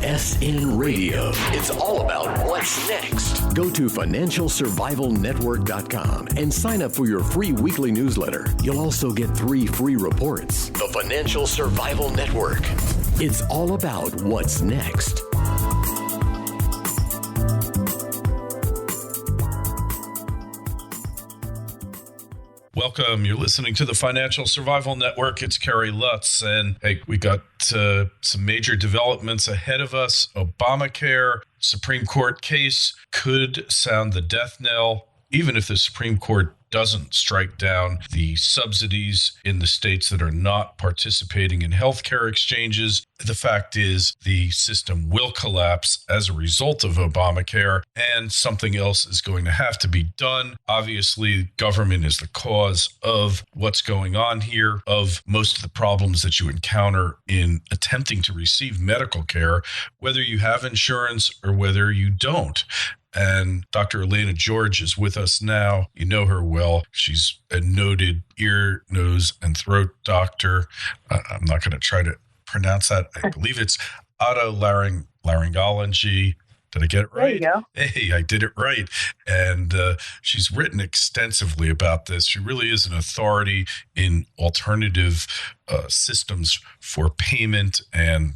SN Radio. It's all about what's next. Go to financialsurvivalnetwork.com and sign up for your free weekly newsletter. You'll also get 3 free reports. The Financial Survival Network. It's all about what's next. Welcome. You're listening to the Financial Survival Network. It's Kerry, Lutz, and hey, we got some major developments ahead of us. ObamCare, Supreme Court case could sound the death knell, even if the Supreme Court doesn't strike down the subsidies in the states that are not participating in healthcare exchanges. The fact is the system will collapse as a result of Obamacare, and something else is going to have to be done. Obviously, government is the cause of what's going on here, of most of the problems that you encounter in attempting to receive medical care, whether you have insurance or whether you don't. And Dr. Elaina George is with us now. You know her well. She's a noted ear, nose, and throat doctor. I'm not going to try to pronounce that. I believe it's otolaryngology. Did I get it right? There you go. Hey, I did it right. And she's written extensively about this. She really is an authority in alternative systems for payment and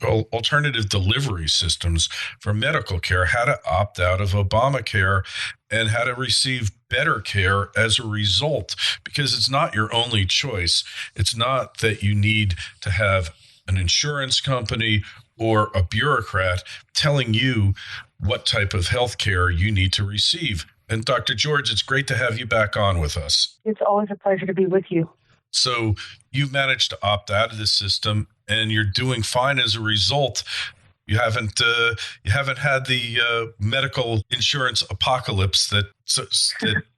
alternative delivery systems for medical care, how to opt out of Obamacare, and how to receive better care as a result, because it's not your only choice. It's not that you need to have an insurance company or a bureaucrat telling you what type of health care you need to receive. And Dr. George, it's great to have you back on with us. It's always a pleasure to be with you. So you've managed to opt out of the system, and you're doing fine as a result. You haven't had the medical insurance apocalypse that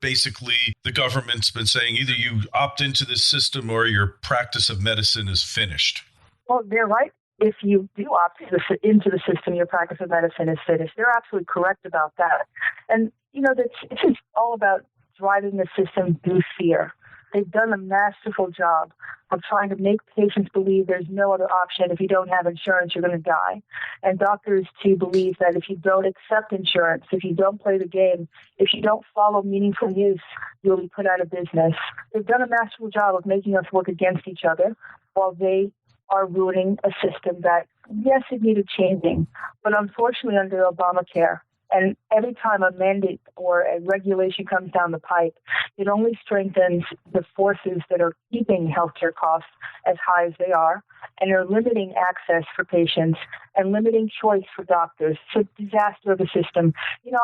basically the government's been saying either you opt into this system or your practice of medicine is finished. Well, they're right. If you do opt into the system, your practice of medicine is finished. They're absolutely correct about that. And, it's just all about driving the system through fear. They've done a masterful job of trying to make patients believe there's no other option. If you don't have insurance, you're going to die. And doctors to believe that if you don't accept insurance, if you don't play the game, if you don't follow meaningful use, you'll be put out of business. They've done a masterful job of making us work against each other while they are ruining a system that, yes, it needed changing. But unfortunately, under Obamacare, and every time a mandate or a regulation comes down the pipe, it only strengthens the forces that are keeping healthcare costs as high as they are, and are limiting access for patients and limiting choice for doctors. It's a disaster of the system.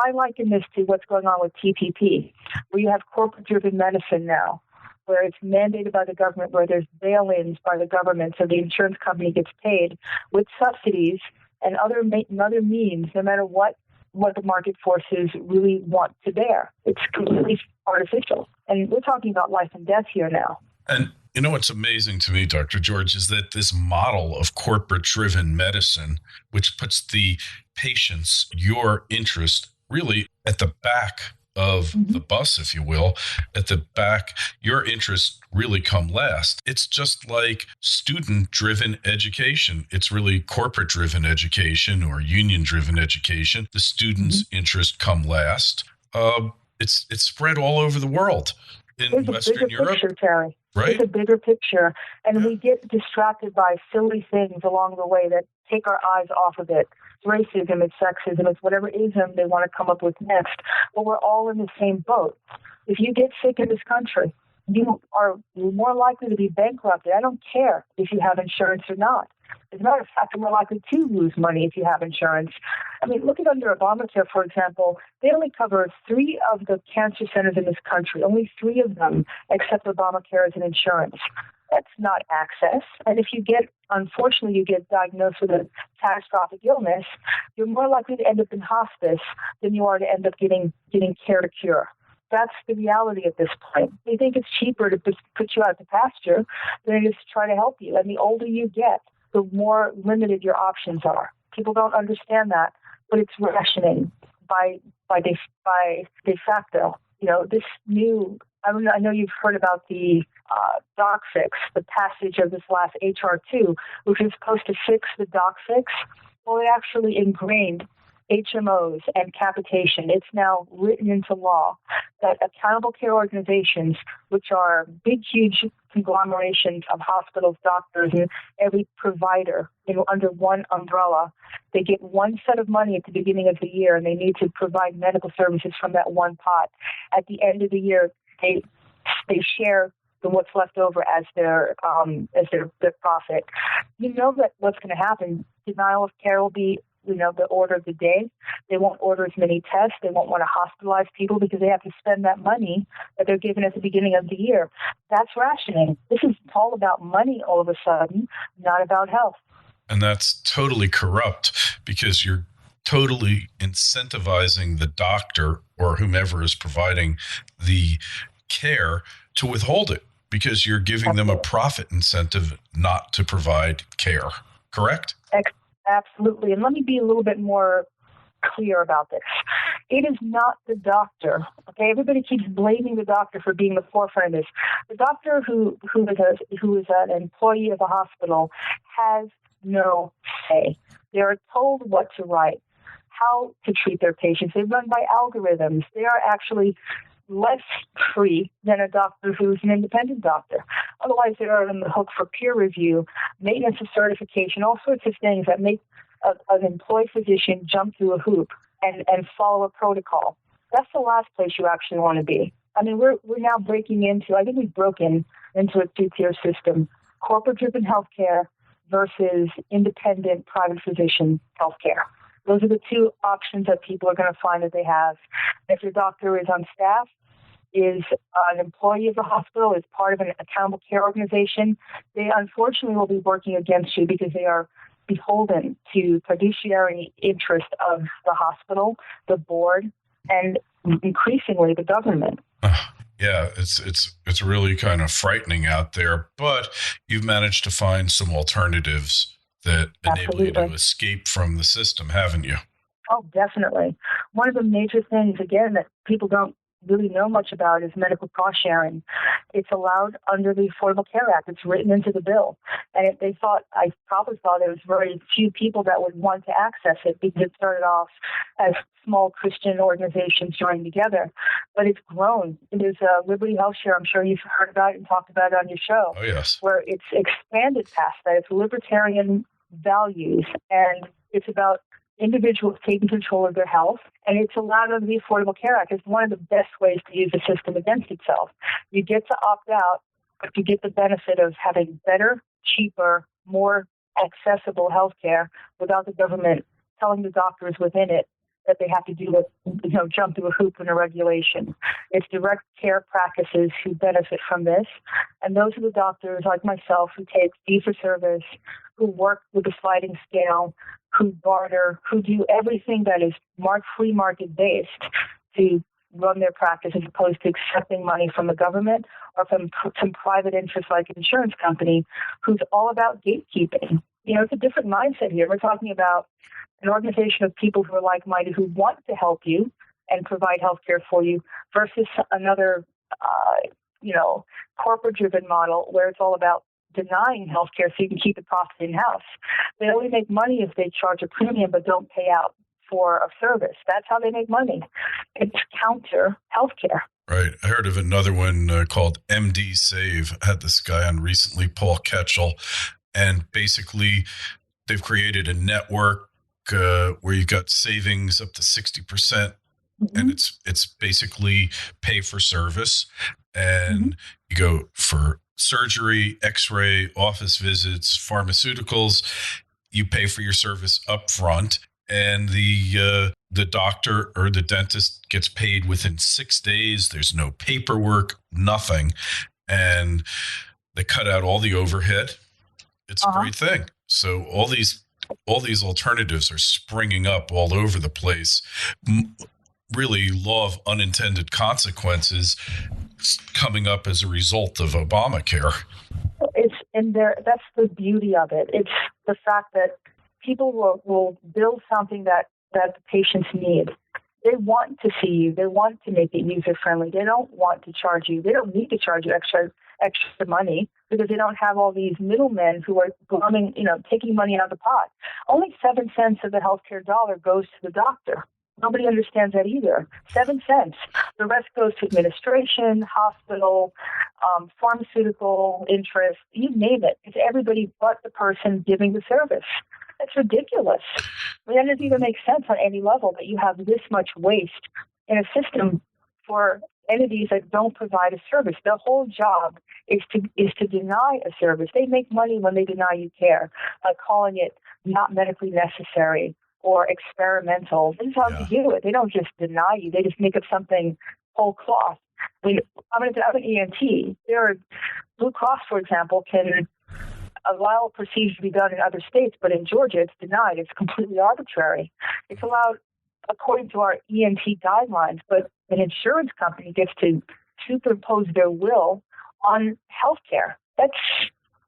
I liken this to what's going on with TPP, where you have corporate-driven medicine now, where it's mandated by the government, where there's bail-ins by the government, so the insurance company gets paid with subsidies and other means, no matter what the market forces really want to bear. It's completely artificial. And we're talking about life and death here now. And what's amazing to me, Dr. George, is that this model of corporate-driven medicine, which puts the patient's, your interest, really at the back of the bus, if you will, at the back, your interests really come last. It's just like student-driven education. It's really corporate-driven education or union-driven education. The student's interest come last. It's spread all over the world in Western Europe. Picture, Terry. Right? It's a bigger picture. And we get distracted by silly things along the way that take our eyes off of it. It's racism, it's sexism, it's whatever ism they want to come up with next. But we're all in the same boat. If you get sick in this country, you are more likely to be bankrupted. I don't care if you have insurance or not. As a matter of fact, you're more likely to lose money if you have insurance. I mean, look at under Obamacare, for example. They only cover 3 of the cancer centers in this country. Only 3 of them accept Obamacare as an insurance. That's not access. And if unfortunately, you get diagnosed with a catastrophic illness, you're more likely to end up in hospice than you are to end up getting care to cure. That's the reality at this point. They think it's cheaper to put you out to pasture than it is to try to help you. And the older you get, the more limited your options are. People don't understand that, but it's rationing by de facto. This new, I know you've heard about the Doc Fix, the passage of this last HR 2, which is supposed to fix the Doc Fix. Well, it actually ingrained HMOs and capitation. It's now written into law that accountable care organizations, which are big, huge conglomerations of hospitals, doctors, and every provider under one umbrella, they get one set of money at the beginning of the year, and they need to provide medical services from that one pot. At the end of the year, they share what's left over as their profit. You know that what's going to happen. Denial of care will be the order of the day. They won't order as many tests. They won't want to hospitalize people because they have to spend that money that they're given at the beginning of the year. That's rationing. This is all about money all of a sudden, not about health. And that's totally corrupt because you're totally incentivizing the doctor or whomever is providing the care to withhold it because you're giving them a profit incentive not to provide care. Correct? Absolutely. And let me be a little bit more clear about this. It is not the doctor. Okay, everybody keeps blaming the doctor for being the forefront of this. The doctor who is an employee of the hospital has no say. They are told what to write, how to treat their patients. They run by algorithms. They are actually less free than a doctor who's an independent doctor. Otherwise, they are on the hook for peer review, maintenance of certification, all sorts of things that make an employed physician jump through a hoop and follow a protocol. That's the last place you actually want to be. I mean, we're now breaking into, I think we've broken into a two-tier system, corporate-driven healthcare versus independent private physician healthcare. Those are the two options that people are going to find that they have. If your doctor is on staff, is an employee of the hospital, is part of an accountable care organization, they unfortunately will be working against you because they are beholden to fiduciary interest of the hospital, the board, and increasingly the government. Yeah, it's really kind of frightening out there, but you've managed to find some alternatives that enable you to escape from the system, haven't you? Oh, definitely. One of the major things, again, that people don't really know much about is medical cost sharing. It's allowed under the Affordable Care Act. It's written into the bill. And I probably thought there was very few people that would want to access it because it started off as small Christian organizations joining together. But it's grown. There's Liberty Health Share. I'm sure you've heard about it and talked about it on your show. Oh, yes. Where it's expanded past that. It's libertarian values, and it's about individuals taking control of their health, and it's allowed under the Affordable Care Act. It's one of the best ways to use the system against itself. You get to opt out, but you get the benefit of having better, cheaper, more accessible health care without the government telling the doctors within it that they have to jump through a hoop in a regulation. It's direct care practices who benefit from this, and those are the doctors like myself who take fee-for-service, who work with a sliding scale, who barter, who do everything that is free market-based to run their practice as opposed to accepting money from the government or from some private interest like an insurance company who's all about gatekeeping. It's a different mindset here. We're talking about an organization of people who are like-minded, who want to help you and provide health care for you versus another, corporate-driven model where it's all about denying health care so you can keep the profit in-house. They only make money if they charge a premium but don't pay out for a service. That's how they make money. It's counter health care. Right. I heard of another one called MD Save. I had this guy on recently, Paul Krugman, and basically they've created a network where you got savings up to 60%, and it's basically pay for service, and you go for surgery, x-ray, office visits, pharmaceuticals. You pay for your service up front, and the doctor or the dentist gets paid within 6 days. There's no paperwork, nothing, and they cut out all the overhead. It's a great thing. So all these alternatives are springing up all over the place. Really, law of unintended consequences coming up as a result of Obamacare. It's in there. That's the beauty of it. It's the fact that people will build something that the patients need. They want to see you. They want to make it user friendly. They don't want to charge you. They don't need to charge you extra money. because they don't have all these middlemen who are taking money out of the pot. Only 7 cents of the healthcare dollar goes to the doctor. Nobody understands that either. 7 cents. The rest goes to administration, hospital, pharmaceutical interest, you name it. It's everybody but the person giving the service. That's ridiculous. That doesn't even make sense on any level that you have this much waste in a system for entities that don't provide a service. Their whole job is to deny a service. They make money when they deny you care by calling it not medically necessary or experimental. This is how they do it. They don't just deny you. They just make up something whole cloth. I mean, I'm an EMT. Blue Cross, for example, can allow procedures to be done in other states, but in Georgia, it's denied. It's completely arbitrary. It's allowed according to our EMT guidelines, but an insurance company gets to superimpose their will on healthcare. That's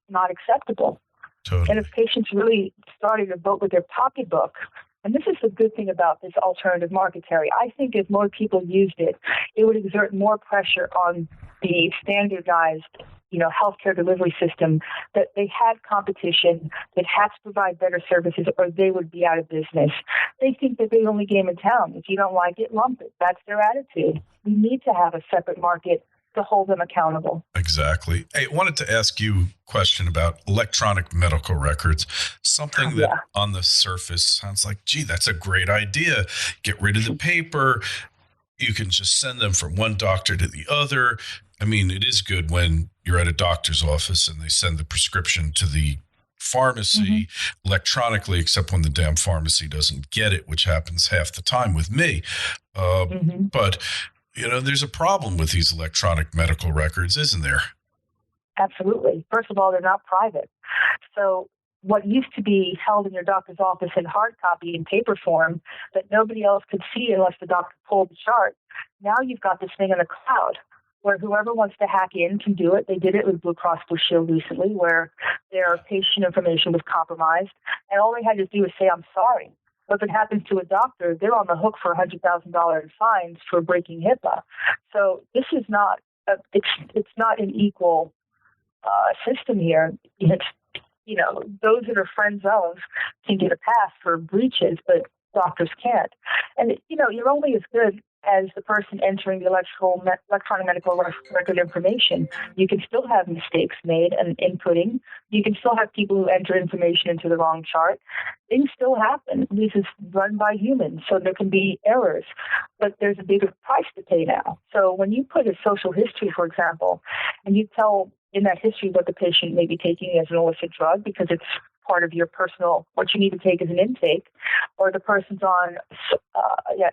not acceptable. Totally. And if patients really started to vote with their pocketbook, and this is the good thing about this alternative market, Kerry, I think if more people used it, it would exert more pressure on the standardized healthcare delivery system, that they had competition, that had to provide better services, or they would be out of business. They think that they're the only game in town. If you don't like it, lump it. That's their attitude. We need to have a separate market to hold them accountable. Exactly. Hey, I wanted to ask you a question about electronic medical records, something that on the surface sounds like, gee, that's a great idea. Get rid of the paper. You can just send them from one doctor to the other. I mean, it is good when you're at a doctor's office and they send the prescription to the pharmacy electronically, except when the damn pharmacy doesn't get it, which happens half the time with me. But, there's a problem with these electronic medical records, isn't there? Absolutely. First of all, they're not private. So what used to be held in your doctor's office in hard copy in paper form that nobody else could see unless the doctor pulled the chart, now you've got this thing in the cloud, where whoever wants to hack in can do it. They did it with Blue Cross Blue Shield recently, where their patient information was compromised, and all they had to do was say, I'm sorry. But if it happens to a doctor, they're on the hook for $100,000 in fines for breaking HIPAA. So this is not it's not an equal system here. It's, those that are friends of can get a pass for breaches, but doctors can't. And, you're only as good as the person entering the electronic medical record information. You can still have mistakes made and inputting. You can still have people who enter information into the wrong chart. Things still happen. This is run by humans, so there can be errors, but there's a bigger price to pay now. So when you put a social history, for example, and you tell in that history what the patient may be taking as an illicit drug because it's part of your personal, what you need to take as an intake, or the person's on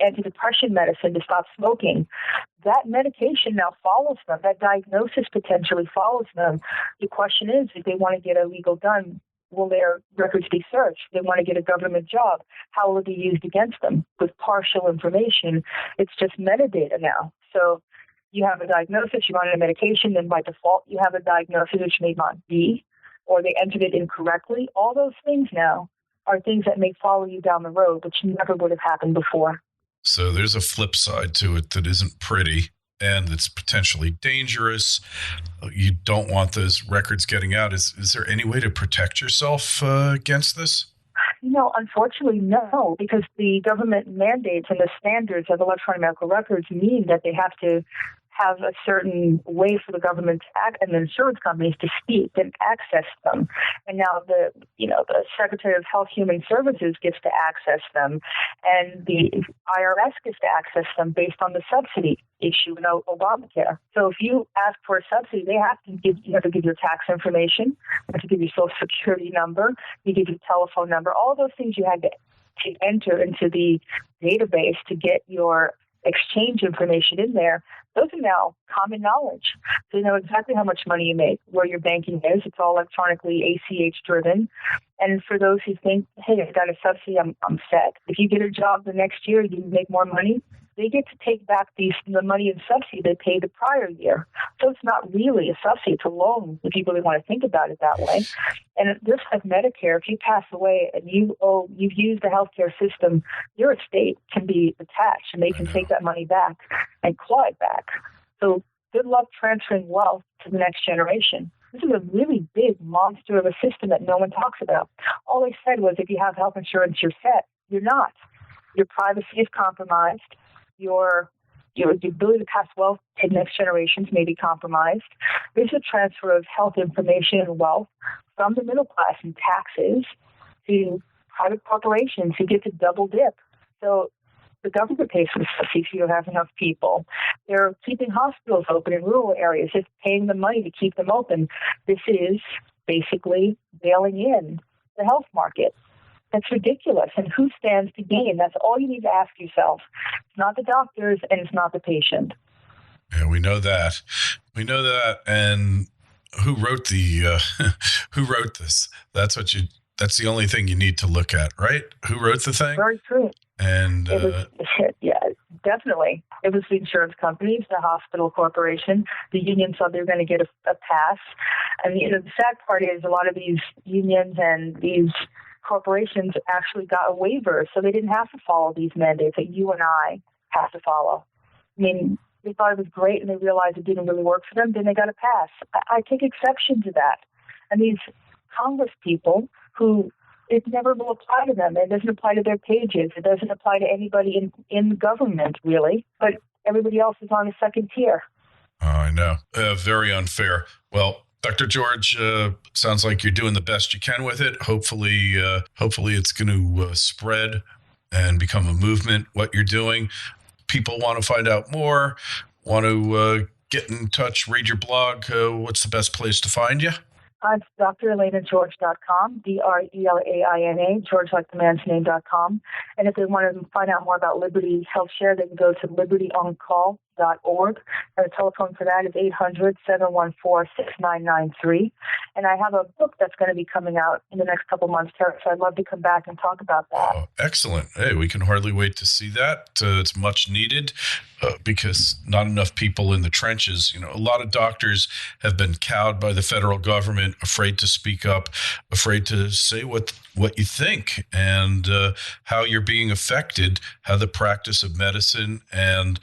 antidepressant medicine to stop smoking, that medication now follows them. That diagnosis potentially follows them. The question is, if they want to get a legal gun, will their records be searched? They want to get a government job. How will it be used against them? With partial information, it's just metadata now. So you have a diagnosis, you're on a medication, then by default you have a diagnosis which may not be, or they entered it incorrectly. All those things now are things that may follow you down the road, which never would have happened before. So there's a flip side to it that isn't pretty and it's potentially dangerous. You don't want those records getting out. Is there any way to protect yourself against this? Unfortunately, no, because the government mandates and the standards of electronic medical records mean that they have to have a certain way for the government to act and the insurance companies to speak and access them. And now the Secretary of Health Human Services gets to access them, and the IRS gets to access them based on the subsidy issue in ObamCare. So if you ask for a subsidy, you have to give your tax information, you have to give your social security number, you give your telephone number, all those things you had to enter into the database to get your exchange information in there. Those are now common knowledge. So you know exactly how much money you make, where your banking is. It's all electronically ACH driven. And for those who think, hey, I've got a subsidy, I'm set. If you get a job the next year, you make more money, they get to take back the money in subsidy they paid the prior year. So it's not really a subsidy, it's a loan, if you really want to think about it that way. And just like Medicare, if you pass away and you've used the healthcare system, your estate can be attached and they can take that money back and claw it back. So good luck transferring wealth to the next generation. This is a really big monster of a system that no one talks about. All they said was, if you have health insurance, you're set. You're not. Your privacy is compromised. Your ability to pass wealth to next generations may be compromised. There's a transfer of health information and wealth from the middle class and taxes to private corporations who get to double dip. So the government pays for this if you don't have enough people. They're keeping hospitals open in rural areas. It's paying the money to keep them open. This is basically bailing in the health market. That's ridiculous. And who stands to gain? That's all you need to ask yourself. It's not the doctors and it's not the patient. Yeah, we know that. We know that. And who wrote who wrote this? That's the only thing you need to look at, right? Who wrote the thing? Very true. And yeah, definitely. It was the insurance companies, the hospital corporation. The unions thought they were going to get a pass. And the sad part is a lot of these unions and these corporations actually got a waiver, so they didn't have to follow these mandates that you and I have to follow. I mean, they thought it was great and they realized it didn't really work for them, then they got a pass. I take exception to that. And these Congress people who it never will apply to them. It doesn't apply to their pages. It doesn't apply to anybody in government, really. But everybody else is on a second tier. Oh, I know. Very unfair. Well, Dr. George, sounds like you're doing the best you can with it. Hopefully it's going to spread and become a movement, what you're doing. People want to find out more, want to get in touch, read your blog. What's the best place to find you? It's drelainageorge.com, DRELAINA, George like the man's name.com. And if they want to find out more about Liberty Health Share, they can go to libertyoncall.org. And the telephone for that is 800-714-6993. And I have a book that's going to be coming out in the next couple months, Kerry, so I'd love to come back and talk about that. Oh, excellent. Hey, we can hardly wait to see that. It's much needed because not enough people in the trenches. A lot of doctors have been cowed by the federal government, afraid to speak up, afraid to say what you think and how you're being affected, how the practice of medicine and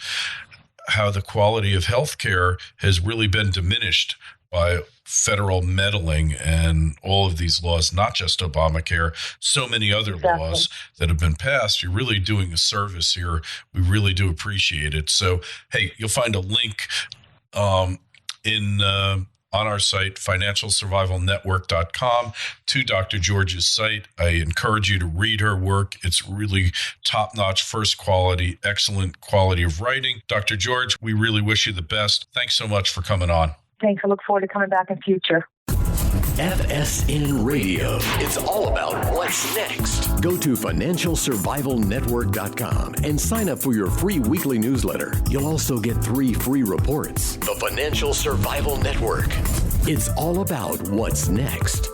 how the quality of healthcare has really been diminished by federal meddling and all of these laws, not just Obamacare, so many other laws that have been passed. You're really doing a service here. We really do appreciate it. So, hey, you'll find a link on our site, financialsurvivalnetwork.com, to Dr. George's site. I encourage you to read her work. It's really top-notch, first quality, excellent quality of writing. Dr. George, we really wish you the best. Thanks so much for coming on. Thanks. I look forward to coming back in future. FSN Radio. It's all about what's next. Go to financialsurvivalnetwork.com and sign up for your free weekly newsletter. You'll also get 3 free reports. The Financial Survival Network. It's all about what's next.